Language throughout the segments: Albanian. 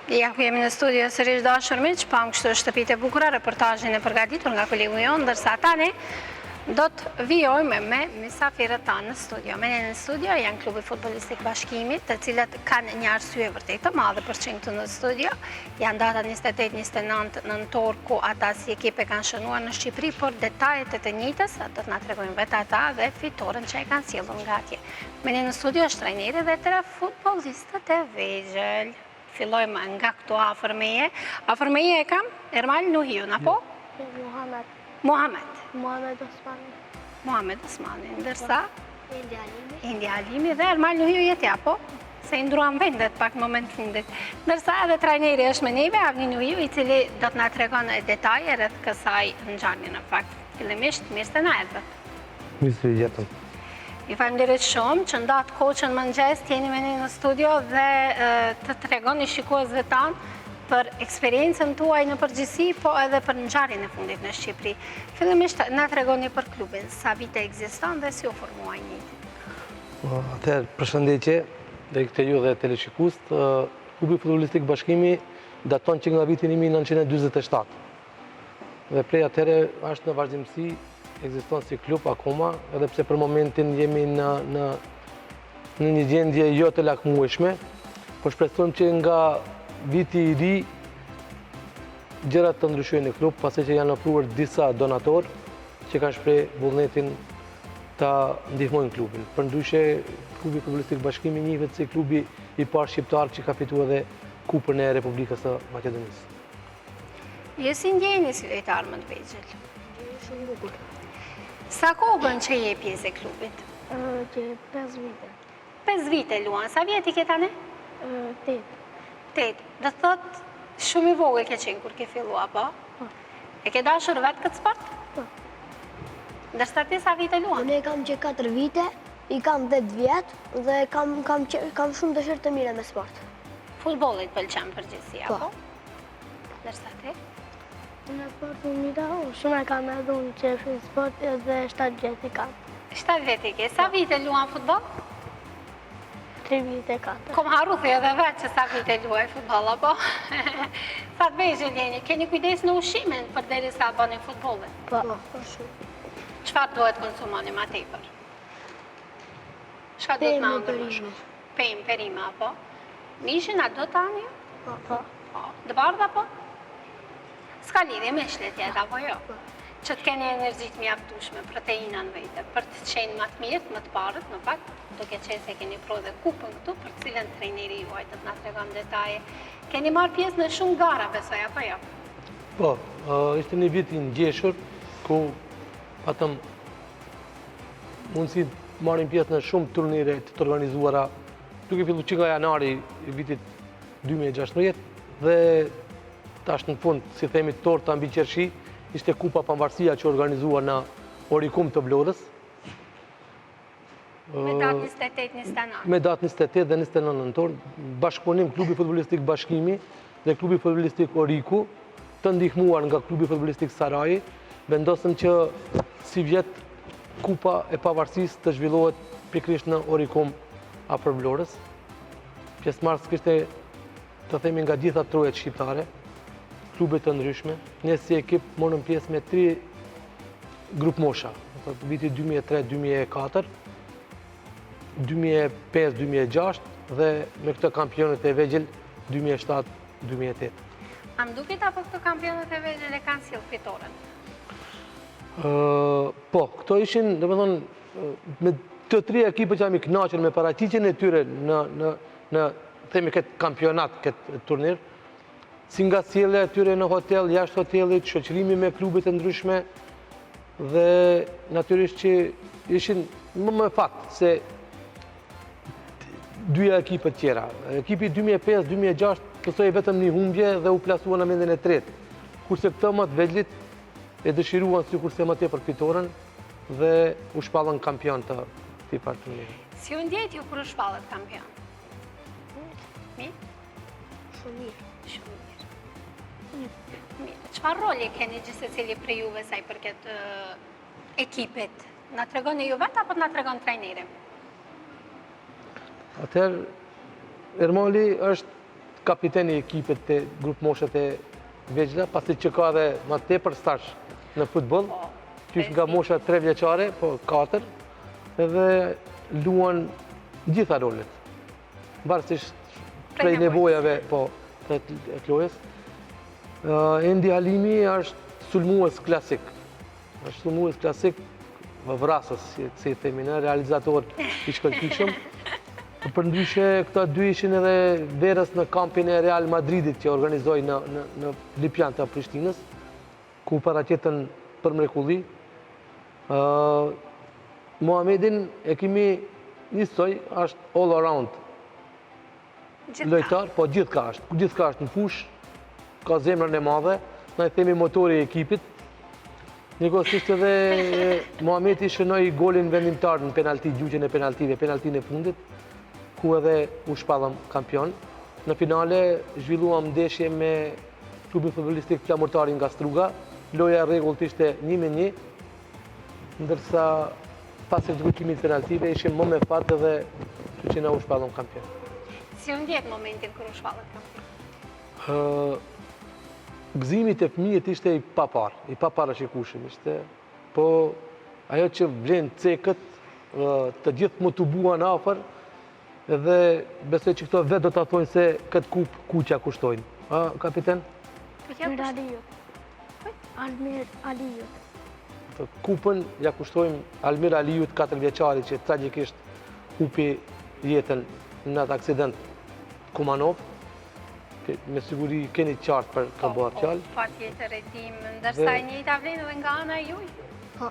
Ja ku jemi në studio sërish dashur miq, pam kështu shtëpitë e bukura, reportazhin e përgatitur nga kolegu jon, ndërsa tani do të vijojmë me mysafirët tanë në studio. Me ne në studio janë klubi futbollistik Bashkimit, të cilët kanë një arsye vërtet të madhe për çim këtu në studio. Janë data 28-29 nëntor ku ata si ekipe kanë shënuar në Shqipëri, por detajet e të njëjtës do të na tregojnë vetë ata dhe fitoren që e kanë sjellur nga atje. Me ne në studio është trajneri dhe 3 futbollistët e vegjël. Fillojmë nga këtu afër meje. Afër meje e kam Ermal Nuhiun, apo? Muhamet Osmani, ndërsa? Indi Alimi dhe Ermal Nuhiu jeti, apo? Se i ndruan vendet pak moment fundit. Ndërsa edhe trajneri është me neve, Avni Nuhiu, i cili do të na tregon detaje rreth kësaj ngjarje në fakt. Fillimisht, mirë se na erdhët. Mirë se jetëm. Ju falenderit shumë që ndatë koqën mëngjes, t'jeni me ne në studio dhe të tregoni shikuesve tanë për eksperiencën tuaj në përgjithësi, po edhe për ngjarjen e fundit në Shqipëri. Fillimisht na tregoni për klubin, sa vite ekziston dhe si u formua njëti. Atëherë, përshëndetje dhe këtë ju dhe teleshikues, klubi futbollistik Bashkimi daton që nga viti 1947. Dhe prej atëherë është në vazhdimsi, ekziston si klub akoma, edhe pse për momentin jemi në një gjendje jo të lakmueshme, por shpresojmë që nga viti i ri gjërat të ndryshojnë në klub, pasi që janë ofruar disa donatorë që kanë shpreh vullnetin ta ndihmojnë klubin. Përndryshe, klubi futbollistik Bashkimi njihet si klubi i parë shqiptar që ka fituar edhe Kupën e Republikës së Maqedonisë. Ju si ndjeni si lojtar më të vegjël? Shumë bukur. Sa kohë bën që je pjesë e klubit? Që 5 vite. 5 vite luan. Sa vjeti ke tani? 8. 8. Do të thotë shumë i vogël ke qenë kur ke filluar, po? Po. E ke dashur vetë këtë sport? Po. Ndërsa ti sa vite luan? Unë kam që 4 vite, i kam 10 vjet dhe kam shumë dëshirë të mire me sport. Futbollit pëlqen përgjithësi, Po. apo? Ndërsa ti? Në sport më mira, shumë e kam edhe unë që e sport edhe 7 vjet i kam. 7 vjet i ke. Sa vite luan futboll? 3 vite 4. Kom harru thë edhe vetë që sa vite luaj futboll, apo? Sa të vegjël jeni, keni kujdes në ushimin përderisa bëni futbollin? Po, shumë. Çfarë duhet konsumoni më tepër? Çfarë duhet më ëndër më shumë? Pemë, perime, apo? Mishin a do tani? Po. Dë bardha, apo? S'ka lidhje me shletjet, apo jo? Që të keni energjit mjaftueshme, proteina në vete, për të qenë më të mirët, më të parët, në fakt, duke qenë se keni pro dhe kupën këtu, për cilën trejneri juaj të na tregon detaje. Keni marrë pjesë në shumë gara, besoj, apo jo? Po, ishte një vit i ngjeshur, ku patëm mundësi të marrim pjesë në shumë turnire të organizuara, duke filluar që nga janari i vitit 2016 dhe tash në fund, si themi, torta mbi qershi, ishte Kupa Pavarësia që organizua në Orikum të Vlorës. Me datë 28-29. Me datë 28 dhe 29 nëntor, bashkëpunim klubi futbollistik Bashkimi dhe klubi futbollistik Oriku, të ndihmuar nga klubi futbollistik Saraji, vendosëm që si vjet Kupa e Pavarësisë të zhvillohet pikërisht në Orikum afër Vlorës. Pjesëmarrës kishte, të themi, nga gjitha trojet shqiptare, klubet të ndryshme. Ne si ekip morëm pjesë me 3 grup mosha, viti 2003-2004, 2005-2006 dhe me këtë kampionet e vegjël 2007-2008. A më duket apo këto kampionet e vegjël e kanë sjellë fitoren? Po, këto ishin, domethënë, me të 3 ekipet që jam i kënaqur me paraqitjen e tyre në themi këtë kampionat, këtë turnir, si nga sjellja e tyre në hotel, jashtë hotelit, shoqërimi me klubet e ndryshme dhe natyrisht që ishin më fakt se 2 ekipet tjera. Ekipi 2005-2006 pësoi vetëm një humbje dhe u plasua në vendin e 3. Kurse këto më të vegjëlit e dëshiruan sikurse më tepër fitoren dhe u shpallën kampion të këtij turniri. Si u ndjejt ju kur u shpallët kampion? Mirë? Shumë mirë. Shumë mirë. Çfarë roli keni gjithsecili prej juve sa i përket ekipit? Na tregoni ju vetë apo na tregon trajneri? Atëherë, Ermali është kapiteni i ekipit të grupë moshët e vegjëla, pasi që ka dhe ma tepër stash në futboll, qysh nga mosha 3 vjeqare, po 4, edhe luan gjitha rolet, varësisht prej nevojave të lojës. Endi Halimi është sulmues klasik. Është sulmues klasik, vrasës, si i themi në, realizator i shkëlqyshëm. Përndryshe, këta dy ishin edhe verës në kampin e Real Madridit që organizoi në Lipjan të Prishtinës, ku paraqiten për mrekulli. Muhamedin e kemi njësoj, është all around lojtar, po gjithka është në fush, ka zemrën e madhe, na i themi motori e ekipit. Njëkohësisht edhe Muhamedi shënoi golin vendimtar në penalti, gjyqjen e penaltive, penaltin e fundit, ku edhe u shpallëm kampion. Në finale zhvilluam ndeshje me klubin futbollistik Flamurtari nga Struga. Loja e rregullt ishte 1-1, ndërsa pas ekzekimit penaltive ishim më me fat edhe që na u shpallëm kampion. Si u ndjek momentin kur u shpallët kampion? Gëzimit e fëmijët ishte i paparashikueshëm ishte, po ajo që vlen cekët, të gjithë më të buan afër, edhe besoj që këto vetë do të thonë se këtë kup kuqa kushtojnë. A, kapiten? Almir Aliut. Kupën ja kushtojmë Almir Aliut, 4 vjeçari, që tragjikisht hupi jetën në atë aksident Kumanov. Me siguri keni qartë për të bërë fjallë. Pa tjetër e dim, ndërsa e njëjta vlen edhe nga ana juj. Po.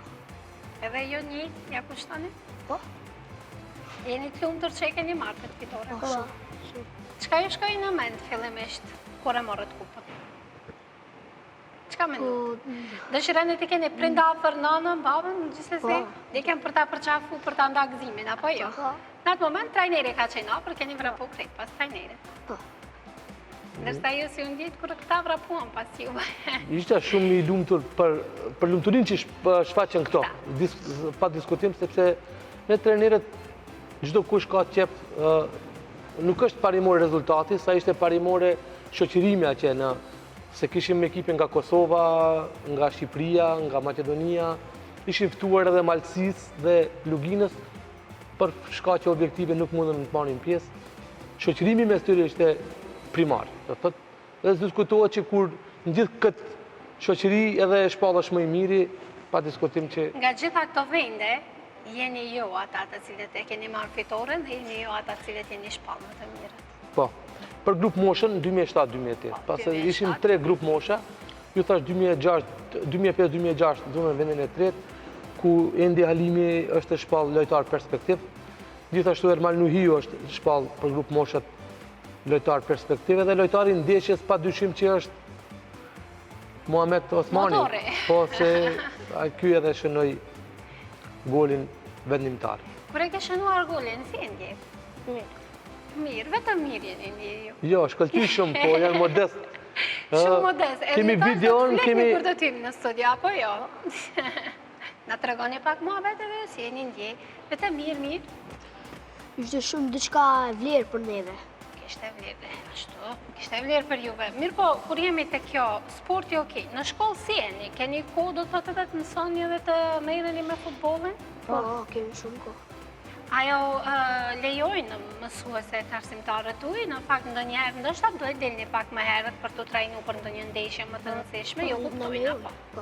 Edhe jo njëjtë, ja kushtoni? Po. Jeni të lumtur që e keni marrë këtë fitore. Po. Çka ju shkoi në mend fillimisht kur e morët kupën? Çka mendon? Dëshironi të keni prind afër nënën, babën, gjithsesi, dikën për ta përqafu, për ta nda gëzimin, apo jo? Po. Në atë moment trajneri ka qenë afër, keni vrapu krejt pas trajnerit. Po. Ndërsa ju si u ndjejt kur këta vrapuan pas juve. Ishte shumë i lumtur për lumturinë që shfaqen këto, pa diskutim, sepse me trajnerët çdo kush ka qep, nuk është parimore rezultati, sa ishte parimore shoqërimja që se kishim ekipin nga Kosova, nga Shqipëria, nga Maqedonia, ishim ftuar edhe Malësisë dhe Luginës, për shkaqe objektive nuk mundën të marrin pjesë. Shoqërimi mes tyre ishte primar. Dhe diskutohet që kur në gjithë këtë shoqëri edhe shpallësh më i miri, pa diskutim që... Nga gjitha këto vende, jeni jo ata të cilët e keni marrë fitoren dhe jeni jo ata të cilët jeni shpallë më të mirët. Po, për grupë moshën 2007-2008. Pasë ishim 3 grupë mosha, ju thash 2005-2006 du me vendin e tretë, ku Endi Halimi është shpallë lojtar perspektiv, gjithashtu Ermal Nuhiu është shpallë për grupë moshët lojtar perspektive dhe lojtari ndeshjes pa dyshim që është Muhamet Osmani. Motori. Po se ky edhe shënoi golin vendimtar. Kur e ke shënuar golin, si e ndjek? Mirë, vetëm mirë jeni ndje ju. Jo, shkëlqyshëm, po janë modest. Shumë modest. Kemi videon, kemi... kur do t'im në studio, apo jo? Na tregoni pak mua vetë edhe si jeni ndje. Vetëm mirë. Ishte shumë diçka e vlerë për neve. Kishte vlerë, ashtu, kishte vlerë për juve. Mirë po, kur jemi të kjo, sporti okej, në shkollë si jeni? Keni kohë do të thotë të mësoni edhe të merreni me futbollin? Po, kemi shumë kohë. Ajo lejojnë mësuese të arsimtarët tuaj, në fakt ndonjëherë ndoshta duhet delni pak më herët për të trajnuar për ndonjë ndeshje më të rëndësishme, jo kuptojnë apo? Po.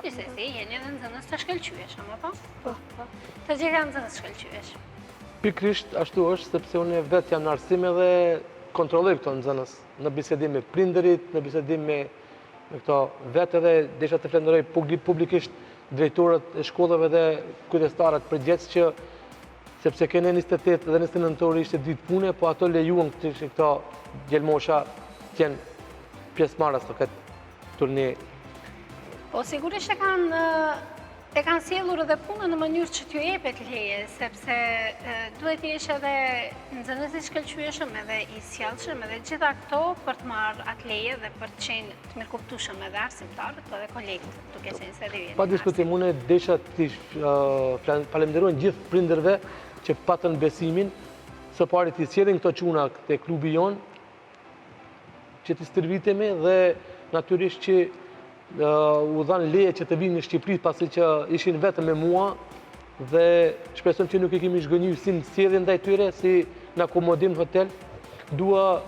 Gjithsesi, jeni edhe nxënës të shkëlqyeshëm, apo? Po. Të gjithë janë nxënës shkëlqyesh. Pikrisht ashtu është, sepse unë vetë jam në arsim edhe kontrolloj këto nxënës, në bisedim me prindërit, në bisedim me këto vetë edhe desha të flenderoj publikisht drejtorët e shkollave dhe kujdestarët përgjithës që sepse kene 28 dhe 29 orë ishte ditë pune, po ato lejuan këto gjelmosha t'jenë pjesëmarrës të këtë turne. Po sigurisht e kanë sjellur edhe punën në mënyrë që t'ju jepet leje, sepse duhet jesh edhe nxënës i shkëlqyeshëm edhe i sjellshëm edhe gjitha këto për të marrë atë leje dhe për të qenë të mirëkuptueshëm edhe arsimtarët edhe kolegët, duke qenë se dhe vjen. Pa diskutim, unë desha t'i falenderoj gjithë prindërve që patën besimin, së pari t'i sjellin këto çuna te klubi jon, që të stërvitemi dhe natyrisht që u dhanë leje që të vinë në Shqipëri pasi që ishin vetëm me mua dhe shpresojmë që nuk i kemi zhgënjur si në sjelljen ndaj tyre, si në akomodim në hotel. Dua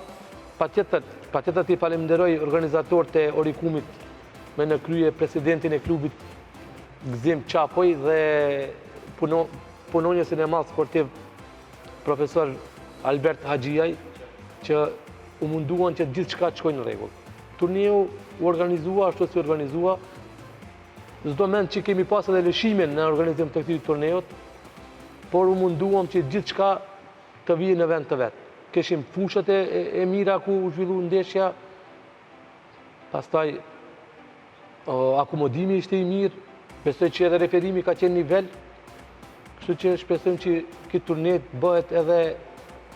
patjetër t'i falenderoj organizatorët e Orikumit me në krye presidentin e klubit Gzim Qapoj dhe punonjësin e madh sportiv profesor Albert Haxhiaj që u munduan që gjithçka të shkojnë në rregull. Turneu u organizua ashtu si organizua. Çdo mend që kemi pas edhe lëshimin në organizim të këtij turneut, por u munduam që gjithçka të vijë në vend të vet. Keshim fushat e mira ku u zhvillu ndeshja, pastaj akomodimi ishte i mirë, besoj që edhe referimi ka qenë nivel, kështu që shpresojmë që këtë turne bëhet edhe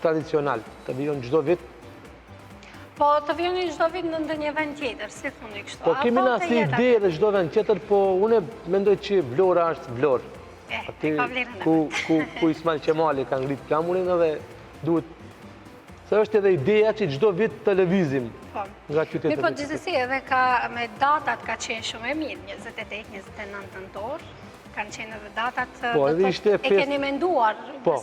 tradicional, të vijon çdo vit. Po të vjoni çdo vit në ndonjë vend tjetër, si thuni kështu? Po kemi na si ide edhe çdo vend tjetër, po unë mendoj që Vlora është Vlorë. Aty ku Ismail Qemali ka ngrit flamurin edhe duhet se është edhe ideja që çdo vit të lëvizim nga qytetet. Po gjithsesi edhe ka me datat ka qenë shumë e mirë, 28-29 nëntor, kanë qenë edhe datat e keni menduar. Po,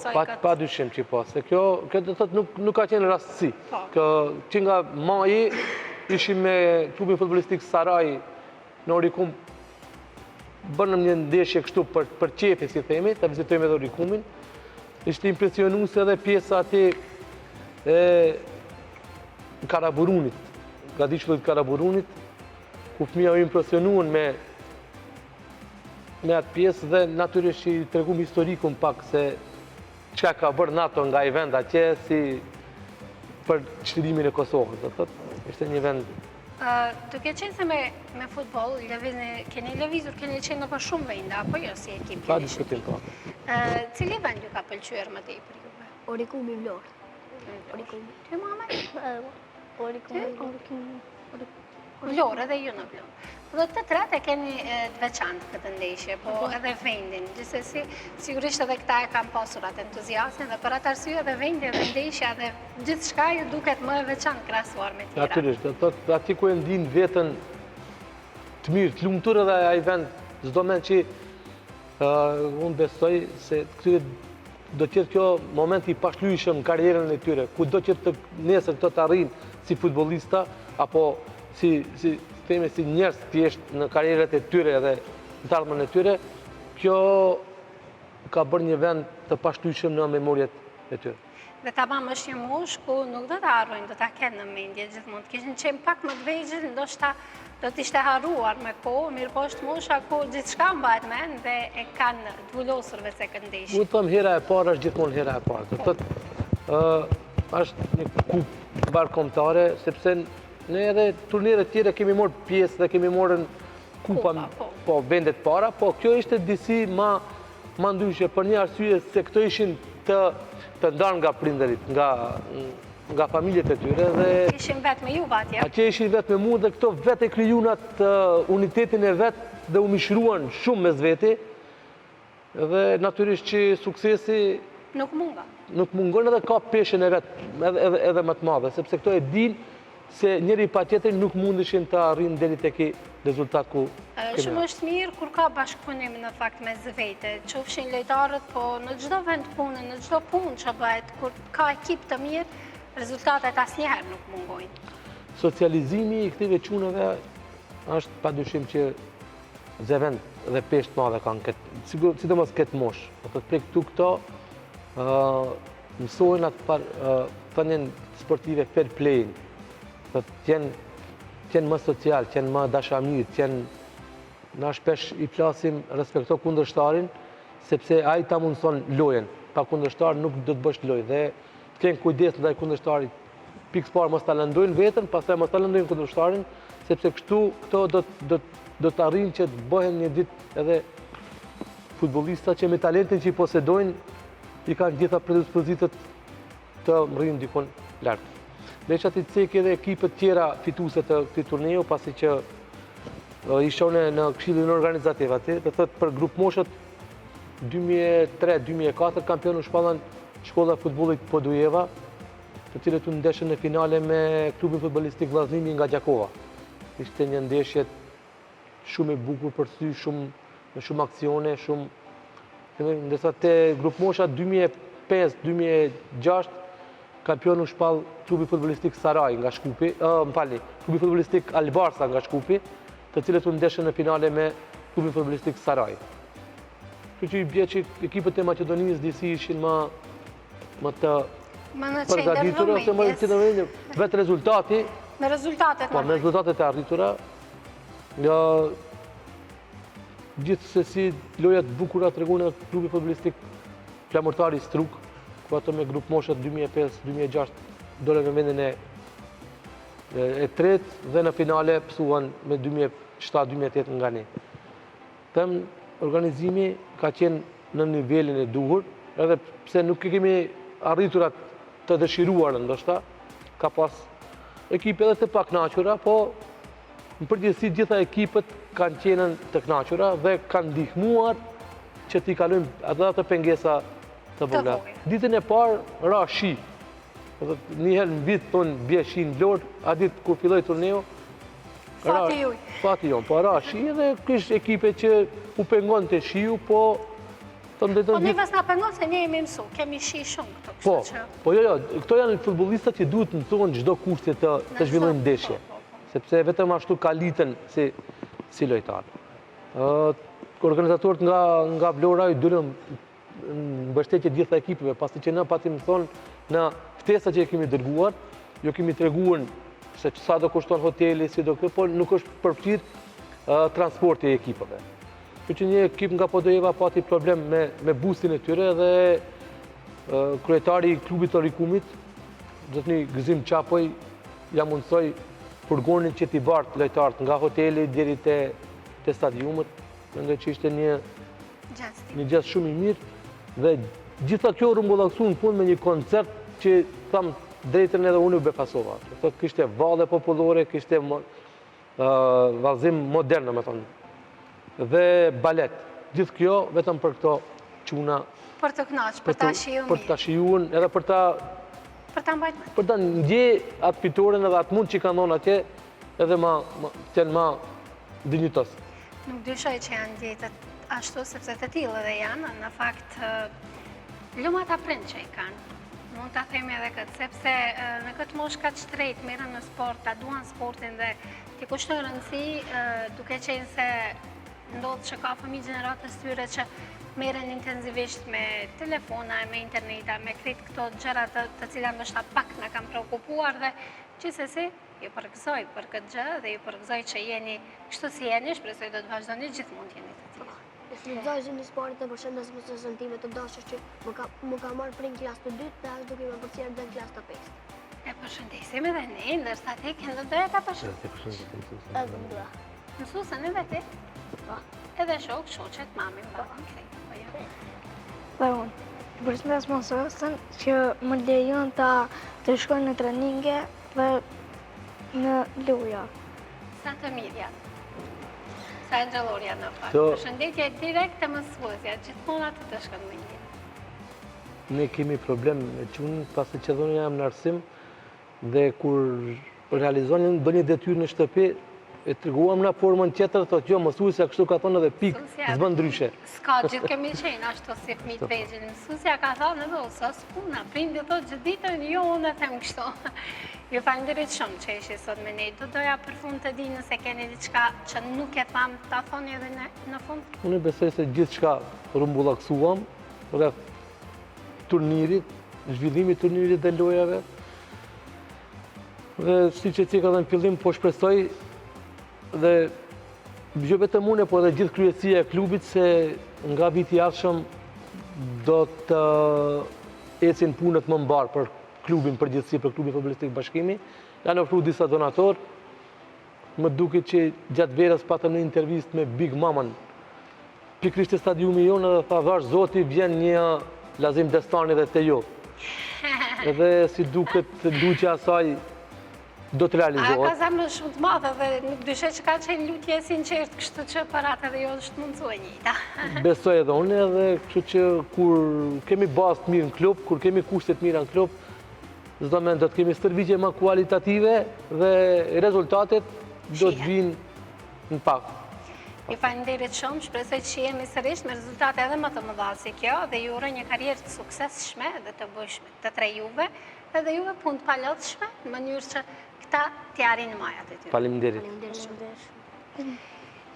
pa dyshim që po, se kjo do të thotë nuk ka qenë rastësi. Që nga maji ishim me klubin futbollistik Saraj në Orikum, bënëm një ndeshje kështu për qefi, si themi, të vizitojmë edhe Orikumin. Ishte impresionuese edhe pjesa aty e Karaburunit, gadishullit Karaburunit, ku fëmija u impresionuan me atë pjesë dhe natyrisht që i tregum historikun pak se çka ka bërë NATO nga i vend atje si për çlimin e Kosovës, do thotë, ishte një vend. Duke qenë se me futboll, keni lëvizur, keni qenë në për shumë vende, apo jo si ekip? Pa diskutim, po. Cili vend ju ka pëlqyer më tepër juve? Orikumi Vlorë. Orikumi. Ty Muhamet? Orikumi. Vlorë, edhe ju në Vlorë. Dhe të tretë e keni të veçantë këtë ndeshje, po edhe vendin. Gjithsesi, sigurisht edhe këta e kam pasur atë entuziasmin dhe për atë arsye edhe vendi dhe ndeshja dhe gjithçka ju duket më e veçantë krahasuar me tjera. Natyrisht, do thotë aty ku e ndin veten të mirë, të lumtur edhe ai vend, çdo mend që unë besoj se do të jetë kjo moment i pashlyeshëm në karrierën e tyre, ku do të jetë nesër këto të arrijnë si futbollista apo si njerëz thjesht në karrierët e tyre dhe në të ardhmen e tyre, kjo ka bërë një vend të pashlyeshëm në memorjet e tyre. Dhe tamam është një moshë ku nuk do të harrojnë, do ta kenë në mendje gjithmonë. Të kishin qenë pak më të vegjël, ndoshta do t'ishte harruar me kohë, mirë po është mosha ku gjithçka mbahet mend dhe e kanë zbulosur vetë këndeshje. Mu thëm hera e parë është gjithmonë hera e parë. Do thotë është një kupë bashkëkombëtare, sepse ne edhe turniret tjera kemi marrë pjesë dhe kemi marrën kupa, po vendet para, po kjo ishte disi ma ndryshe për një arsye se këto ishin të ndarë nga prindërit, nga familjet e tyre dhe ishin vetë me juve atje. Atje ishin vetë me mua dhe këto vetë e kryunat unitetin e vetë dhe u mishruan shumë mes veti dhe natyrisht që suksesi nuk mungon. Nuk mungon edhe ka peshën e vetë edhe më të madhe, sepse këto e din se njëri pa tjetrin nuk mundeshin të arrijnë deri tek rezultat ku kemi. Shumë është mirë kur ka bashkëpunim në fakt me vete, qofshin lojtarët, po në çdo vend pune, në çdo punë që bëhet, kur ka ekip të mirë, rezultatet asnjëherë nuk mungojnë. Socializimi i këtyre çunave është padyshim që zëvend dhe peshë të madhe kanë këtë, sidomos këtë moshë. Do të prej këto mësojnë atë thënien sportive fair play. Do të qenë më social, qenë më dashamir, na shpesh i flasim respekto kundërshtarin, sepse ai ta mundson lojën. Pa kundërshtar nuk do të bësh lojë dhe të kenë kujdes ndaj kundërshtarit. Pikë parë mos ta lëndojnë veten, pastaj mos ta lëndojnë kundërshtarin, sepse këto do të arrijnë që të bëhen një ditë edhe futbollista që me talentin që i posedojnë i kanë gjitha predispozitat të mrrijnë dikon lart. Veçat i cekë edhe ekipet tjera fituese të këtij turneu, pasi që ishte në këshillin organizativ aty, do thotë për grup moshët 2003-2004 kampion u shpallën shkolla e futbollit Podujeva të cilët u ndeshën në finale me klubin futbollistik Vllaznimi nga Gjakova. Ishte një ndeshje shumë e bukur për sy, me shumë aksione, ndërsa te grup mosha 2005-2006 kampion u shpall klubi futbollistik Saraj nga Shkupi, klubi futbollistik Albarsa nga Shkupi, të cilët u ndeshën në finale me klubin futbollistik Saraj. Kështu që i bie që ekipet e Maqedonisë disi ishin më të përgatitura ose më të qendrë vetë rezultati. Me rezultatet. Po, me rezultatet e arritura. Nga gjithsesi lojat bukura treguan nga klubi futbollistik Flamurtari Struk, ku ato me grup moshat 2005-2006 dole në vendin e tretë dhe në finale psuan me 2007-2008 nga ne. Them, organizimi ka qenë në nivelin e duhur, edhe pse nuk e kemi arritur atë të dëshiruar ndoshta, ka pas ekipe edhe të paknaqura, po në përgjithësi gjitha ekipet kanë qenë të kënaqura dhe kanë ndihmuar që t'i kalojmë ato pengesa të vogla. Ditën e parë ra shi. Njëherë në vit tonë bie shi në Lorë, a ditë kur filloi turneu, fati juj. Fati jon, po ra shi dhe kish ekipe që u pengonte shiu, po Po ne vas na pengon se ne jemi mësu, kemi shi shumë këto, kështu që. Po jo, këto janë futbollistat që duhet të mësohen çdo kushte të zhvillojnë ndeshje, sepse vetëm ashtu kalitën si lojtar. Organizatorët nga Vlora i dulën në mbështetje gjitha ekipeve, pasi që ne pati më thonë në ftesa që kemi dërguar, jo kemi treguar se sa do kushton hoteli, si do këtë, po nuk është përfshirë transporti e ekipave. Që një ekip nga Podojeva pati problem me busin e tyre dhe kryetari i klubit të Rikumit, zotni Gëzim Qapoj, ja mundsoj furgonin që t'i bartë lojtarët nga hoteli deri te stadiumet, mendoj që ishte një gjest shumë i mirë dhe gjitha kjo rumbullaksu në fund me një koncert që tham drejtën edhe unë u befasova. Kishte valle popullore, kishte vallëzim modern, me thonë. Dhe balet. Gjithë kjo vetëm për këto quna. Për të knaqë, për ta shiju mirë. Për ta shijuën, edhe për ta mbajtë. Për ta ndje atë fitoren edhe atë mund që kanë thonë atje, edhe qenë ma dinjitos. Nuk dyshoj që janë ndjetët ashtu, sepse të tillë edhe janë, në fakt, lumat aprind që i kanë. Mund ta themi edhe këtë, sepse në këtë moshë ka shtrejt, merren në sport, ta duan sportin dhe t'i kushtojnë rëndësi, duke qenë se ndodhë që ka fëmijë gjeneratës tyre që merren intensivisht me telefona, me interneta, me krejt këto gjëra të cilat ndoshta pak na kanë preokupuar dhe gjithsesi ju përgëzoj për këtë gjë dhe ju përgëzoj që jeni kështu si jeni, shpresoj do të vazhdoni gjithmonë jeni të tillë. Nëse në sportin e përshëndes me sentime të dashur që më ka marrë prin klasë të dytë dhe as duke më përcjellë në klasë të pestë. E përshëndesim edhe ne, ndërsa ti ke doja ta përshëndesim. Edhe më dua. Mësuesen edhe ti? Po. Edhe shoqet, mamin, babin, këtë, po jo. Dhe unë, përshëndes mësuesen që më lejon të shkoj në treninge dhe në luja. Sa të mirë janë. Sa nxëllorja në fakt. Përshëndetje direkt të mësuesja, gjithmonë atë të shkon më mirë. Ne kemi problem me qunë, pasi që dhoni jam në arsim, dhe kur realizonin do një detyrë në shtëpi, e treguam në formën tjetër, thotë jo, mësuesja kështu ka thonë edhe pikë, s'bën ndryshe. S'ka, gjithë kemi qenë ashtu si fëmijët vegjël. Mësuesja ka thënë edhe sa s'puna, prindi thotë gjithë ditën, jo unë them kështu. Ju falenderoj shumë që ishi sot me ne. Do doja për fund të di nëse keni diçka që nuk e tham, ta thoni edhe në fund. Unë besoj se gjithçka rumbullaksuam rreth turnirit, zhvillimit turnirit dhe lojave. Dhe siç e thika edhe në fillim, po shpresoj dhe jo vetëm unë, por edhe gjithë kryesia e klubit se nga viti i ardhshëm do të ecin punët më mbar për klubin përgjithësi, për klubin futbollistik Bashkimi. Janë ofruar disa donator. Më duket që gjatë verës patëm një intervistë me Big Mamën. Pikërisht te stadiumi jonë dhe tha vash zoti vjen një Lazim Destani dhe te ju. Edhe si duket lutja asaj do të realizohet. A ka zemrë shumë të madhe dhe nuk dyshe që ka qenë lutje sinqert, kështu që për atë edhe jo është mundësua njëta. Besoj edhe unë edhe kështu që kur kemi bazë të mirë në klub, kur kemi kushtet mira në klub, çdo moment do të kemi stërviqje më kualitative dhe rezultatet do të vinë në pak. Ju faleminderit shumë, shpresoj që jemi sërish me rezultate edhe më të mëdha si kjo dhe ju uroj një karrierë të suksesshme dhe të bujshme të tre juve, edhe juve punë të palodhshme në mënyrë që këta t'ja arrijnë majat e tyre. Faleminderit.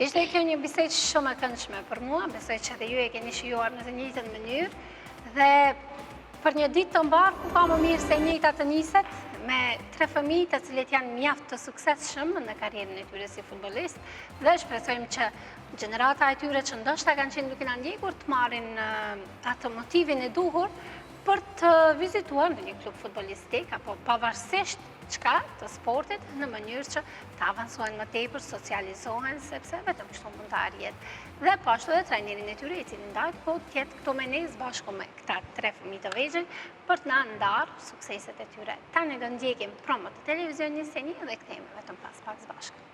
Ishte kjo një bisedë shumë e këndshme për mua, besoj që edhe ju e keni shijuar në të njëjtën mënyrë dhe për një ditë të mbarë ku ka më mirë se njëjta të niset me tre fëmijë të cilët janë mjaft të suksesshëm në karrierën e tyre si futbollist dhe shpresojmë që gjenerata e tyre që ndoshta kanë qenë duke na ndjekur të marrin atë motivin e duhur për të vizituar në një klub futbollistik apo pavarësisht çka të sportit në mënyrë që të avansojnë më tepër, socializohen sepse vetëm kështu mund të arrihet. Dhe po ashtu edhe trajnerin e tyre i cili ndajt po të jetë këtu me ne bashku me këta tre fëmijë të vegjël për të na ndarë sukseset e tyre. Tani do ndjekim promot të televizionit një dhe kthehemi vetëm pas pak bashkë.